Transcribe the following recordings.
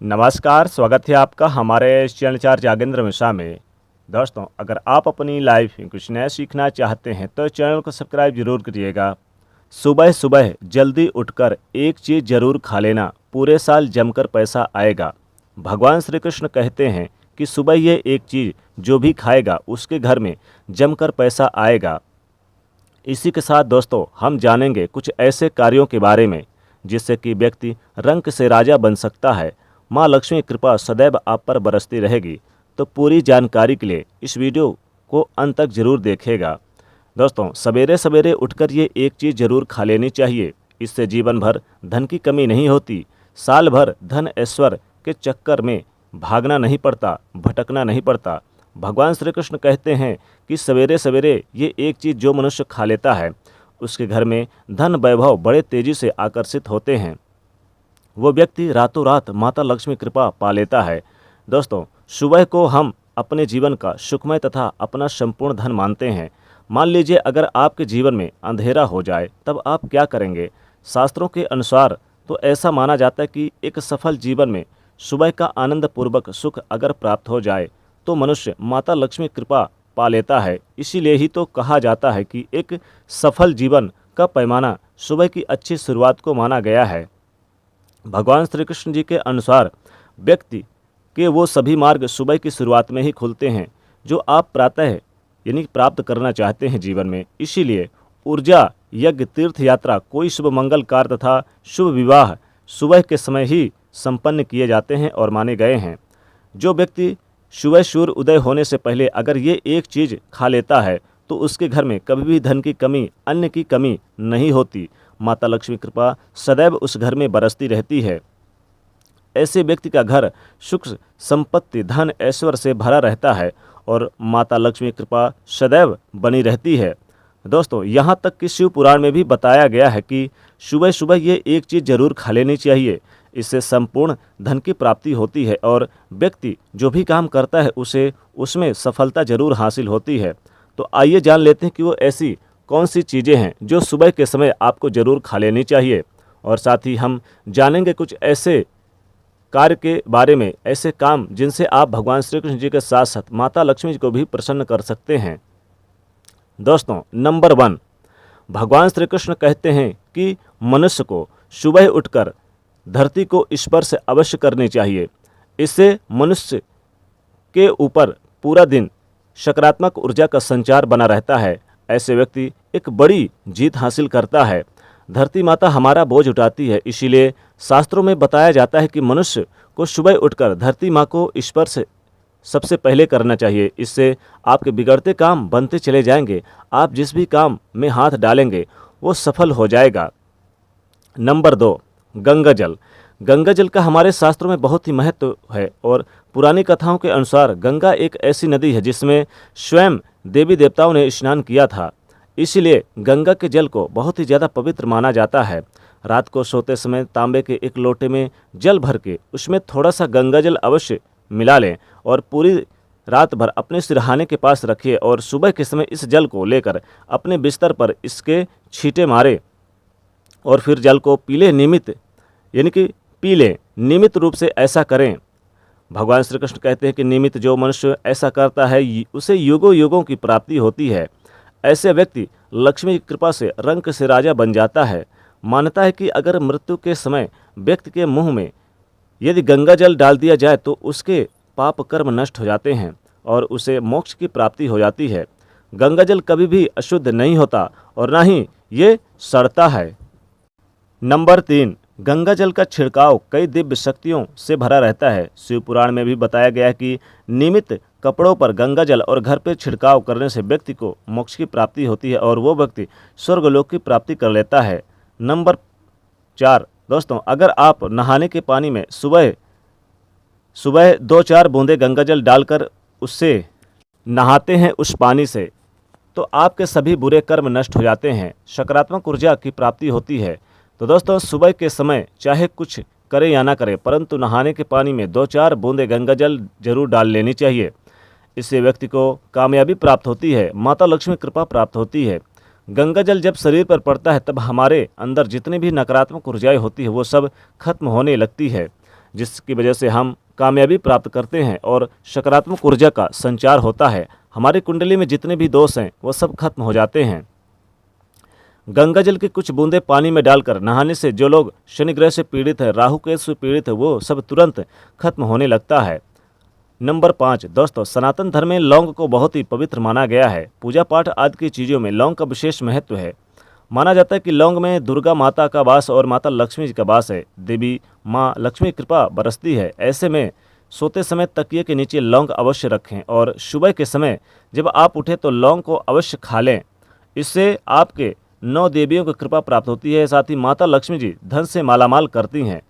नमस्कार, स्वागत है आपका हमारे चैनल चार जागेंद्र मिश्रा में। दोस्तों, अगर आप अपनी लाइफ में कुछ नया सीखना चाहते हैं तो चैनल को सब्सक्राइब जरूर करिएगा। सुबह सुबह जल्दी उठकर एक चीज़ जरूर खा लेना, पूरे साल जमकर पैसा आएगा। भगवान श्री कृष्ण कहते हैं कि सुबह ये एक चीज़ जो भी खाएगा उसके घर में जमकर पैसा आएगा। इसी के साथ दोस्तों, हम जानेंगे कुछ ऐसे कार्यों के बारे में जिससे कि व्यक्ति रंक से राजा बन सकता है। माँ लक्ष्मी की कृपा सदैव आप पर बरसती रहेगी। तो पूरी जानकारी के लिए इस वीडियो को अंत तक जरूर देखिएगा। दोस्तों, सवेरे सवेरे उठकर ये एक चीज़ जरूर खा लेनी चाहिए। इससे जीवन भर धन की कमी नहीं होती। साल भर धन ऐश्वर्य के चक्कर में भागना नहीं पड़ता, भटकना नहीं पड़ता। भगवान श्री कृष्ण कहते हैं कि सवेरे सवेरे ये एक चीज़ जो मनुष्य खा लेता है उसके घर में धन वैभव बड़े तेजी से आकर्षित होते हैं। वो व्यक्ति रातों रात माता लक्ष्मी कृपा पा लेता है। दोस्तों, सुबह को हम अपने जीवन का सुखमय तथा अपना संपूर्ण धन मानते हैं। मान लीजिए अगर आपके जीवन में अंधेरा हो जाए तब आप क्या करेंगे? शास्त्रों के अनुसार तो ऐसा माना जाता है कि एक सफल जीवन में सुबह का आनंद पूर्वक सुख अगर प्राप्त हो जाए तो मनुष्य माता लक्ष्मी कृपा पा लेता है। इसीलिए ही तो कहा जाता है कि एक सफल जीवन का पैमाना सुबह की अच्छी शुरुआत को माना गया है। भगवान श्री कृष्ण जी के अनुसार व्यक्ति के वो सभी मार्ग सुबह की शुरुआत में ही खुलते हैं जो आप प्रातः यानी प्राप्त करना चाहते हैं जीवन में। इसीलिए ऊर्जा, यज्ञ, तीर्थ यात्रा, कोई शुभ मंगल कार्य तथा शुभ विवाह सुबह के समय ही संपन्न किए जाते हैं और माने गए हैं। जो व्यक्ति सुबह सूर्य उदय होने से पहले अगर ये एक चीज़ खा लेता है तो उसके घर में कभी भी धन की कमी, अन्न की कमी नहीं होती। माता लक्ष्मी कृपा सदैव उस घर में बरसती रहती है। ऐसे व्यक्ति का घर सुख, संपत्ति, धन, ऐश्वर्य से भरा रहता है और माता लक्ष्मी कृपा सदैव बनी रहती है। दोस्तों, यहाँ तक कि शिव पुराण में भी बताया गया है कि सुबह सुबह ये एक चीज़ जरूर खा लेनी चाहिए। इससे संपूर्ण धन की प्राप्ति होती है और व्यक्ति जो भी काम करता है उसे उसमें सफलता जरूर हासिल होती है। तो आइए जान लेते हैं कि वो ऐसी कौन सी चीज़ें हैं जो सुबह के समय आपको ज़रूर खा लेनी चाहिए। और साथ ही हम जानेंगे कुछ ऐसे कार्य के बारे में, ऐसे काम जिनसे आप भगवान श्री कृष्ण जी के साथ साथ माता लक्ष्मी जी को भी प्रसन्न कर सकते हैं। दोस्तों, नंबर 1, भगवान श्री कृष्ण कहते हैं कि मनुष्य को सुबह उठकर धरती को स्पर्श अवश्य करनी चाहिए। इससे मनुष्य के ऊपर पूरा दिन सकारात्मक ऊर्जा का संचार बना रहता है। ऐसे व्यक्ति एक बड़ी जीत हासिल करता है। धरती माता हमारा बोझ उठाती है, इसीलिए शास्त्रों में बताया जाता है कि मनुष्य को सुबह उठकर धरती माँ को स्पर्श सबसे पहले करना चाहिए। इससे आपके बिगड़ते काम बनते चले जाएंगे। आप जिस भी काम में हाथ डालेंगे वो सफल हो जाएगा। नंबर 2, गंगा जल। गंगा जल का हमारे शास्त्रों में बहुत ही महत्व है और पुरानी कथाओं के अनुसार गंगा एक ऐसी नदी है जिसमें स्वयं देवी देवताओं ने स्नान किया था। इसीलिए गंगा के जल को बहुत ही ज़्यादा पवित्र माना जाता है। रात को सोते समय तांबे के एक लोटे में जल भर के उसमें थोड़ा सा गंगा जल अवश्य मिला लें और पूरी रात भर अपने सिरहाने के पास रखिए और सुबह के समय इस जल को लेकर अपने बिस्तर पर इसके छींटे मारे और फिर जल को पी लें। नियमित रूप से ऐसा करें। भगवान श्री कृष्ण कहते हैं कि नियमित जो मनुष्य ऐसा करता है उसे युगों युगों की प्राप्ति होती है। ऐसे व्यक्ति लक्ष्मी की कृपा से रंक से राजा बन जाता है। मान्यता है कि अगर मृत्यु के समय व्यक्ति के मुंह में यदि गंगा जल डाल दिया जाए तो उसके पाप कर्म नष्ट हो जाते हैं और उसे मोक्ष की प्राप्ति हो जाती है। गंगा जल कभी भी अशुद्ध नहीं होता और ना ही ये सड़ता है। नंबर 3, गंगा जल का छिड़काव कई दिव्य शक्तियों से भरा रहता है। शिव पुराण में भी बताया गया है कि नियमित कपड़ों पर गंगा जल और घर पर छिड़काव करने से व्यक्ति को मोक्ष की प्राप्ति होती है और वो व्यक्ति स्वर्गलोक की प्राप्ति कर लेता है। नंबर 4, दोस्तों, अगर आप नहाने के पानी में सुबह 2-4 बूंदे गंगा जल डालकर उससे नहाते हैं उस पानी से तो आपके सभी बुरे कर्म नष्ट हो जाते हैं, सकारात्मक ऊर्जा की प्राप्ति होती है। तो दोस्तों, सुबह के समय चाहे कुछ करें या ना करें परंतु नहाने के पानी में 2-4 बूंदे गंगा जल जरूर डाल लेनी चाहिए। इससे व्यक्ति को कामयाबी प्राप्त होती है, माता लक्ष्मी कृपा प्राप्त होती है। गंगा जल जब शरीर पर पड़ता है तब हमारे अंदर जितनी भी नकारात्मक ऊर्जाएं होती है वो सब खत्म होने लगती है। जिसकी वजह से हम कामयाबी प्राप्त करते हैं और सकारात्मक ऊर्जा का संचार होता है। हमारी कुंडली में जितने भी दोष हैं वो सब खत्म हो जाते हैं। गंगा जल की कुछ बूंदें पानी में डालकर नहाने से जो लोग शनि ग्रह से पीड़ित है, राहु केतु से पीड़ित है, वो सब तुरंत खत्म होने लगता है। नंबर 5 दोस्तों, सनातन धर्म में लौंग को बहुत ही पवित्र माना गया है। पूजा पाठ आदि की चीज़ों में लौंग का विशेष महत्व है। माना जाता है कि लौंग में दुर्गा माता का वास और माता लक्ष्मी जी का वास है। देवी माँ लक्ष्मी की कृपा बरसती है। ऐसे में सोते समय तकिए के नीचे लौंग अवश्य रखें और सुबह के समय जब आप उठें तो लौंग को अवश्य खा लें। इससे आपके 9 देवियों की कृपा प्राप्त होती है। साथ ही माता लक्ष्मी जी धन से मालामाल करती हैं।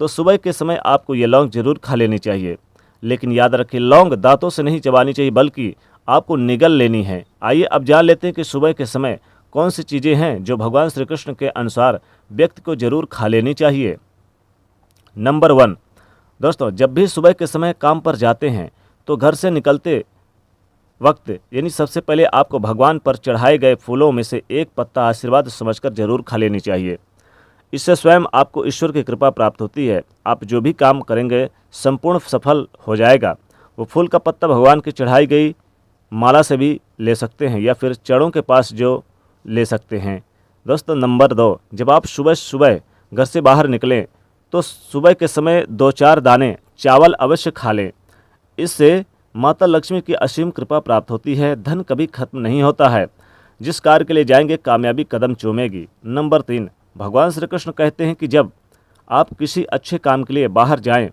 तो सुबह के समय आपको ये लौंग जरूर खा लेनी चाहिए। लेकिन याद रखें, लौंग दांतों से नहीं चबानी चाहिए बल्कि आपको निगल लेनी है। आइए अब जान लेते हैं कि सुबह के समय कौन सी चीज़ें हैं जो भगवान श्री कृष्ण के अनुसार व्यक्ति को जरूर खा लेनी चाहिए। नंबर 1 दोस्तों, जब भी सुबह के समय काम पर जाते हैं तो घर से निकलते वक्त यानी सबसे पहले आपको भगवान पर चढ़ाए गए फूलों में से एक पत्ता आशीर्वाद समझकर जरूर खा लेनी चाहिए। इससे स्वयं आपको ईश्वर की कृपा प्राप्त होती है। आप जो भी काम करेंगे संपूर्ण सफल हो जाएगा। वो फूल का पत्ता भगवान की चढ़ाई गई माला से भी ले सकते हैं या फिर चरणों के पास जो ले सकते हैं। दोस्तों नंबर 2, जब आप सुबह सुबह घर से बाहर निकलें तो सुबह के समय 2-4 दाने चावल अवश्य खा लें। इससे माता लक्ष्मी की असीम कृपा प्राप्त होती है। धन कभी खत्म नहीं होता है। जिस कार्य के लिए जाएंगे कामयाबी कदम चूमेगी। नंबर 3, भगवान श्री कृष्ण कहते हैं कि जब आप किसी अच्छे काम के लिए बाहर जाएं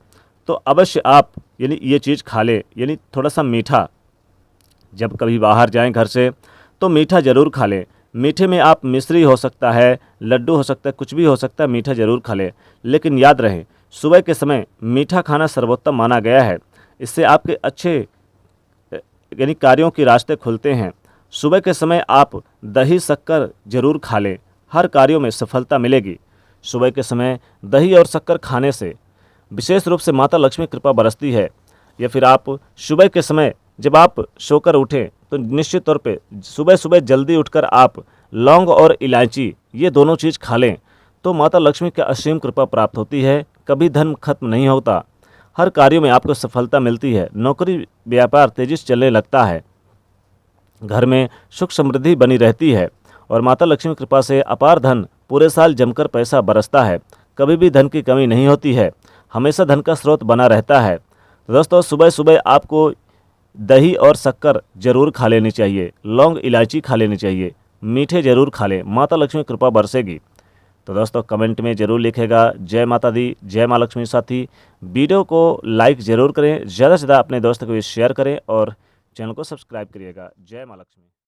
तो अवश्य आप यानी ये चीज़ खा लें, यानी थोड़ा सा मीठा। जब कभी बाहर जाएं घर से तो मीठा ज़रूर खा लें। मीठे में आप मिश्री हो सकता है, लड्डू हो सकता है, कुछ भी हो सकता है, मीठा ज़रूर खा लें। लेकिन याद रहे, सुबह के समय मीठा खाना सर्वोत्तम माना गया है। इससे आपके अच्छे यानी कार्यों के रास्ते खुलते हैं। सुबह के समय आप दही शक्कर जरूर खा लें, हर कार्यों में सफलता मिलेगी। सुबह के समय दही और शक्कर खाने से विशेष रूप से माता लक्ष्मी कृपा बरसती है। या फिर आप सुबह के समय जब आप सोकर उठें तो निश्चित तौर पे सुबह सुबह जल्दी उठकर आप लौंग और इलायची ये दोनों चीज़ खा लें तो माता लक्ष्मी की असीम कृपा प्राप्त होती है। कभी धन खत्म नहीं होता, हर कार्यों में आपको सफलता मिलती है। नौकरी व्यापार तेजी से चलने लगता है। घर में सुख समृद्धि बनी रहती है और माता लक्ष्मी की कृपा से अपार धन पूरे साल जमकर पैसा बरसता है। कभी भी धन की कमी नहीं होती है, हमेशा धन का स्रोत बना रहता है। तो दोस्तों सुबह सुबह आपको दही और शक्कर जरूर खा लेनी चाहिए, लौंग इलायची खा लेनी चाहिए, मीठे जरूर खा लें, माता लक्ष्मी की कृपा बरसेगी। तो दोस्तों कमेंट में ज़रूर लिखेगा जय माता दी, जय माँ लक्ष्मी। साथी वीडियो को लाइक ज़रूर करें, ज़्यादा से ज़्यादा अपने दोस्तों को भी शेयर करें और चैनल को सब्सक्राइब करिएगा। जय माँ लक्ष्मी।